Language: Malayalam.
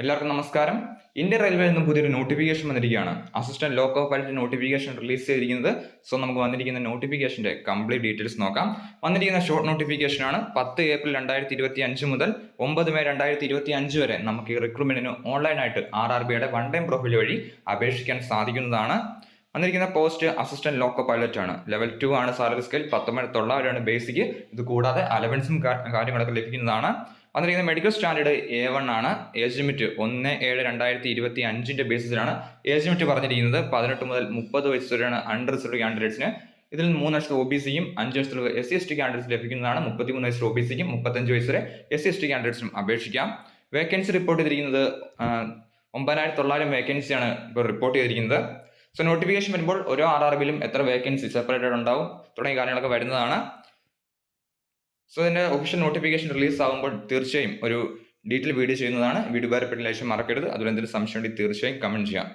എല്ലാവർക്കും നമസ്കാരം. ഇന്ത്യൻ റെയിൽവേയിൽ നിന്നും പുതിയൊരു നോട്ടിഫിക്കേഷൻ വന്നിരിക്കുകയാണ്. Assistant loco pilot notification release ചെയ്തിരിക്കുന്നത്. സോ നമുക്ക് വന്നിരിക്കുന്ന നോട്ടിഫിക്കേഷന്റെ കംപ്ലീറ്റ് ഡീറ്റെയിൽസ് നോക്കാം. വന്നിരിക്കുന്ന ഷോർട്ട് നോട്ടിഫിക്കേഷൻ ആണ്. 10 ഏപ്രിൽ 2025 മുതൽ 9 മെയ് 2025 വരെ നമുക്ക് ഈ റിക്രൂട്ട്മെന്റിന് ഓൺലൈനായിട്ട് RRBയുടെ വൺ ടൈം പ്രൊഫൈൽ വഴി അപേക്ഷിക്കാൻ സാധിക്കുന്നതാണ്. വന്നിരിക്കുന്ന പോസ്റ്റ് അസിസ്റ്റന്റ് ലോക്കോ പൈലറ്റ് ആണ്. ലെവൽ 2 ആണ് സാലറി സ്കെയിൽ. 19,900 ബേസിക്. ഇത് കൂടാതെ അലവൻസും കാര്യങ്ങളൊക്കെ ലഭിക്കുന്നതാണ്. വന്നിരിക്കുന്ന മെഡിക്കൽ സ്റ്റാൻഡേർഡ് A1 ആണ്. ഏജ് ലിമിറ്റ് 1/7/2025 ബേസിസിലാണ് ഏജ് ലിമിറ്റ് പറഞ്ഞിരിക്കുന്നത്. 18 മുതൽ 30 വയസ്സ് വരെയാണ് അൺറിസർവ്ഡ് കാൻഡിഡേറ്റ്സിന്. ഇതിൽ 3 വർഷത്തെ OBCയും 5 വർഷത്തെ SC/ST കാൻഡിഡേറ്റ്സ് ലഭിക്കുന്നതാണ്. 33 വയസ്സ് OBCക്കും 35 വയസ്സ് വരെ SC/ST കാൻഡിഡേറ്റ്സിനും അപേക്ഷിക്കാം. വേക്കൻസി റിപ്പോർട്ട് ചെയ്തിരിക്കുന്നത് 9,900 വേക്കൻസിയാണ് ഇപ്പോൾ റിപ്പോർട്ട് ചെയ്തിരിക്കുന്നത്. സോ നോട്ടിഫിക്കേഷൻ വരുമ്പോൾ ഓരോ RRBയിലും എത്ര വേക്കൻസി സെപ്പറേറ്റഡ് ഉണ്ടാവും തുടങ്ങിയ കാര്യങ്ങളൊക്കെ വരുന്നതാണ്. സോ ഇതിന്റെ ഒഫീഷ്യൽ നോട്ടിഫിക്കേഷൻ റിലീസ് ആകുമ്പോൾ തീർച്ചയായും ഒരു ഡീറ്റെയിൽ വീഡിയോ ചെയ്യുന്നതാണ്. വീഡിയോ ഉപകാരപ്പെട്ട ശേഷം മറക്കരുത്. അതുപോലെ എന്തെങ്കിലും സംശയം ഉണ്ടെങ്കിൽ തീർച്ചയായും കമന്റ് ചെയ്യാം.